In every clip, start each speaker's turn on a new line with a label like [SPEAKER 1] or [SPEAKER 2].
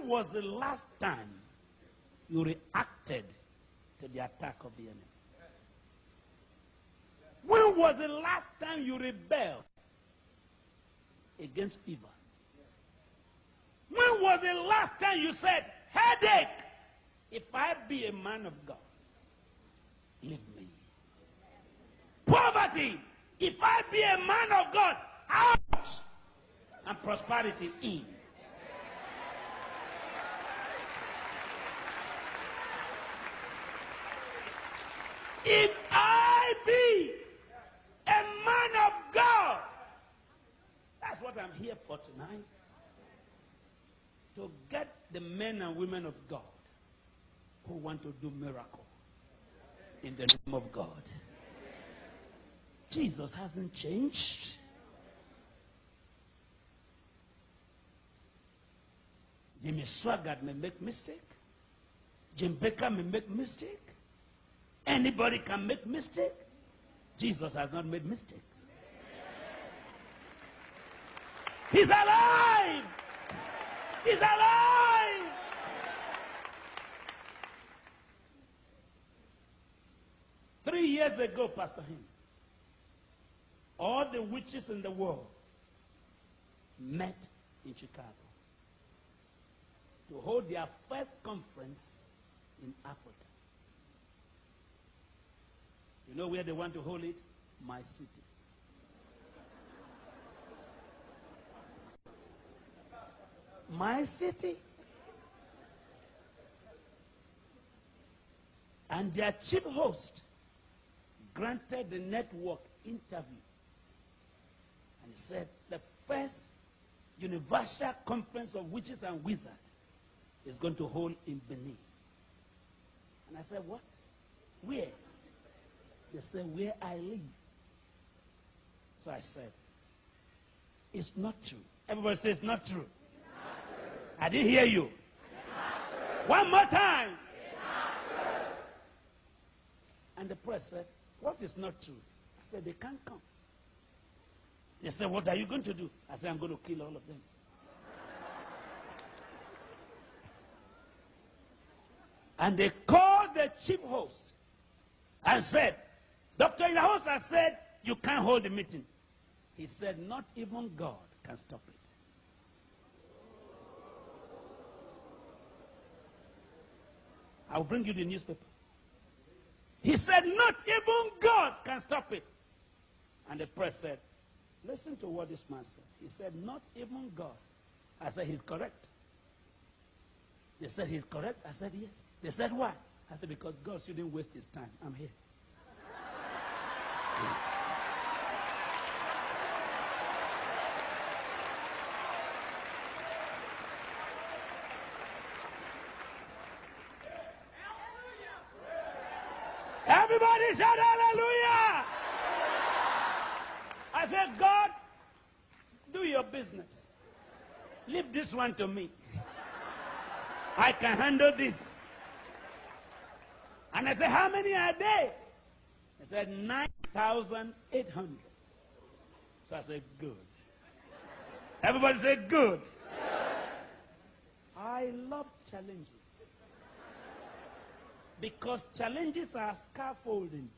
[SPEAKER 1] When was the last time you reacted to the attack of the enemy? When was the last time you rebelled against evil? When was the last time you said, headache, if I be a man of God, leave me. Poverty, if I be a man of God, out. And prosperity, in. If I be a man of God, that's what I'm here for tonight. To get the men and women of God who want to do miracle in the name of God. Jesus hasn't changed. Jimmy Swaggart may make mistake. Jim Baker may make mistake. Anybody can make mistake. Jesus has not made mistakes. He's alive. He's alive. Three years ago, Pastor Him, all the witches in the world met in Chicago to hold their first conference in Africa. You know where they want to hold it? My city. My city. And their chief host granted the network interview. And he said, the first universal conference of witches and wizards is going to hold in Benin. And I said, what? Where? They said, where I live. So I said, it's not true. Everybody says it's not true. It's not true. I didn't hear you. One more time. And the press said, what is not true? I said, they can't come. They said, what are you going to do? I said, I'm going to kill all of them. And they called the chief host and said, Dr. Idahosa said, you can't hold the meeting. He said, not even God can stop it. I'll bring you the newspaper. He said, not even God can stop it. And the press said, listen to what this man said. He said, not even God. I said, he's correct. They said, he's correct. I said, yes. They said, why? I said, because God shouldn't waste his time. I'm here. Everybody shout hallelujah! I said, God, do your business. Leave this one to me. I can handle this. And I said, how many are there? I said, 9,800. So I said, good. Everybody said, good. I love challenges. Because challenges are scaffolding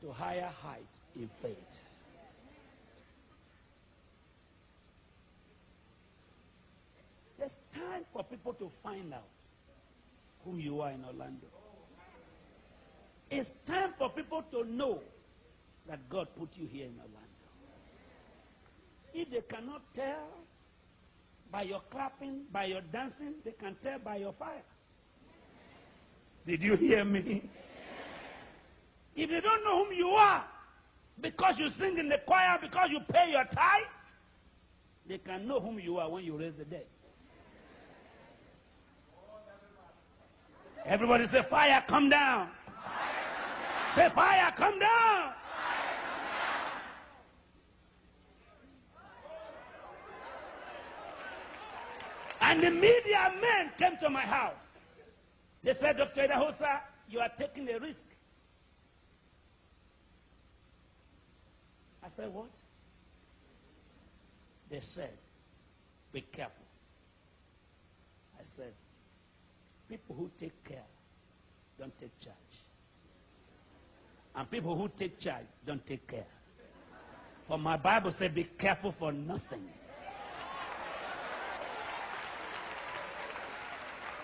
[SPEAKER 1] to higher heights in faith. There's time for people to find out who you are in Orlando. It's time for people to know that God put you here in Orlando. If they cannot tell by your clapping, by your dancing, they can tell by your fire. Did you hear me? If they don't know whom you are, because you sing in the choir, because you pay your tithe, they can know whom you are when you raise the dead. Everybody say, fire, come down. Say, fire, come down. And the media men came to my house. They said, Dr. Idahosa, you are taking a risk. I said, what? They said, be careful. I said, people who take care don't take charge. And people who take charge don't take care. For my Bible said, be careful for nothing.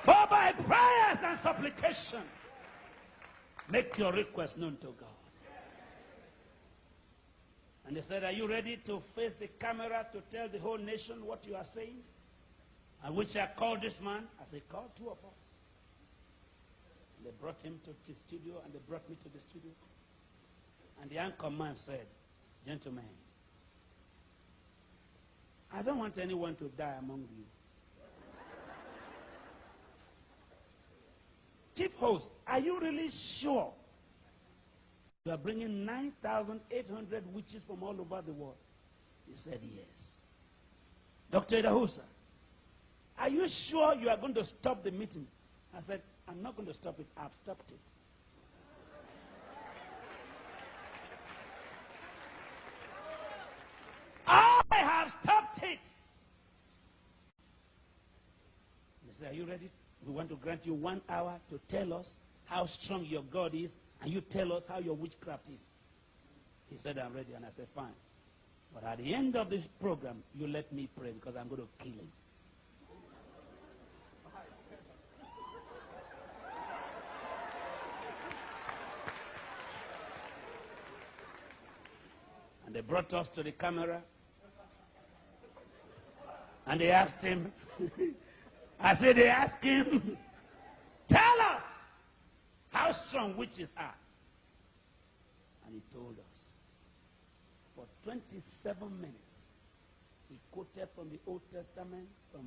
[SPEAKER 1] But by prayers and supplication, make your request known to God. And they said, are you ready to face the camera to tell the whole nation what you are saying? And which I called this man. I said, call two of us. And they brought him to the studio, and they brought me to the studio. And the anchor man said, gentlemen, I don't want anyone to die among you. Chief host, are you really sure you are bringing 9,800 witches from all over the world? He said, yes. Dr. Idahosa, are you sure you are going to stop the meeting? I said, I'm not going to stop it. I've stopped it. I have stopped it. He said, are you ready? We want to grant you 1 hour to tell us how strong your God is, and you tell us how your witchcraft is. He said, I'm ready. And I said, fine. But at the end of this program, you let me pray, because I'm going to kill him. And they brought us to the camera. And they asked him, I said, they asked him, tell us how strong witches are. And he told us. For 27 minutes, he quoted from the Old Testament, from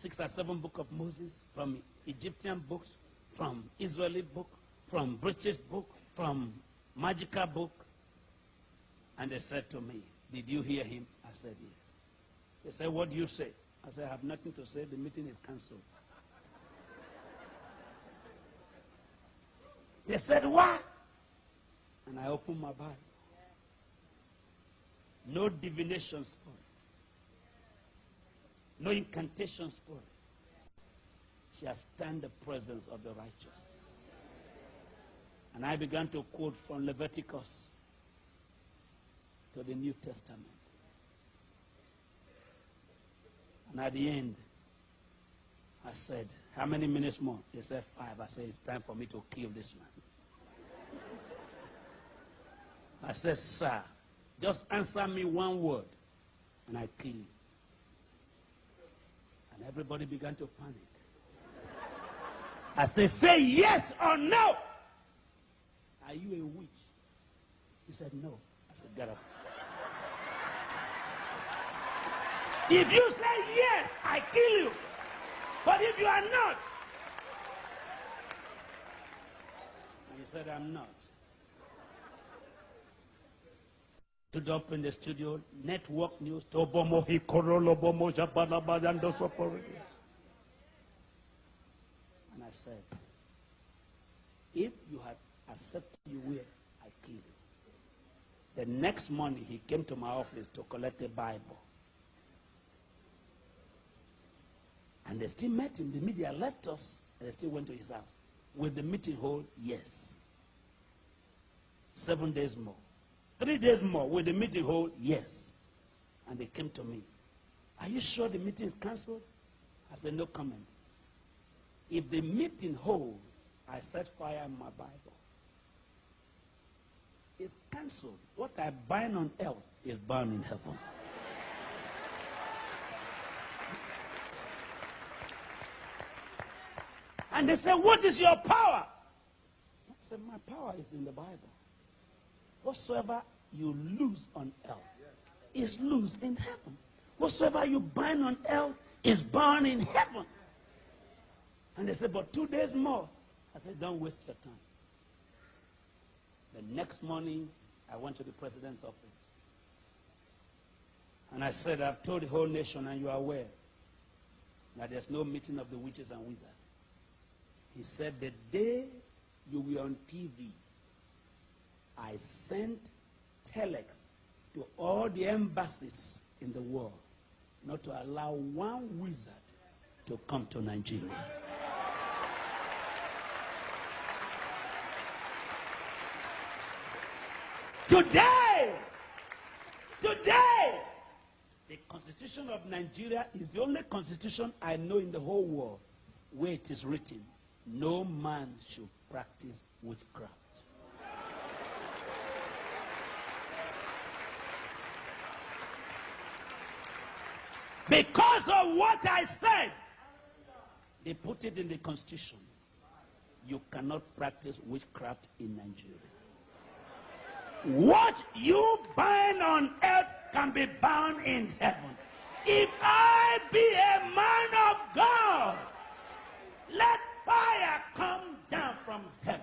[SPEAKER 1] 6 or 7 books of Moses, from Egyptian books, from Israeli book, from British book, from magical book. And they said to me, did you hear him? I said, yes. They said, what do you say? I said, I have nothing to say. The meeting is cancelled. They said, what? And I opened my Bible. No divination spirit. No incantation spirit shall stand the presence of the righteous. And I began to quote from Leviticus to the New Testament. And at the end, I said, how many minutes more? They said 5. I said, it's time for me to kill this man. I said, sir, just answer me one word, and I kill you. And everybody began to panic. I said, say yes or no. Are you a witch? He said, no. I said, get up. If you say yes, I kill you. But if you are not, and he said, I'm not. Stood up in the studio, network news, and I said, if you had accepted you will, I kill you. The next morning, he came to my office to collect a Bible. And they still met him. The media left us, and they still went to his house. Will the meeting hold? Yes. 7 days more. 3 days more. Will the meeting hold? Yes. And they came to me. Are you sure the meeting is cancelled? I said, no comment. If the meeting holds, I set fire in my Bible. It's cancelled. What I bind on earth is bound in heaven. And they said, what is your power? I said, my power is in the Bible. Whatsoever you lose on earth is loose in heaven. Whatsoever you bind on earth is bound in heaven. And they said, but 2 days more. I said, don't waste your time. The next morning, I went to the president's office. And I said, I've told the whole nation, and you are aware, that there's no meeting of the witches and wizards. He said, the day you were on TV, I sent telex to all the embassies in the world not to allow one wizard to come to Nigeria. Today, the Constitution of Nigeria is the only constitution I know in the whole world where it is written, no man should practice witchcraft. Because of what I said, they put it in the Constitution. You cannot practice witchcraft in Nigeria. What you bind on earth can be bound in heaven. If I be a man of God, let fire come down from heaven.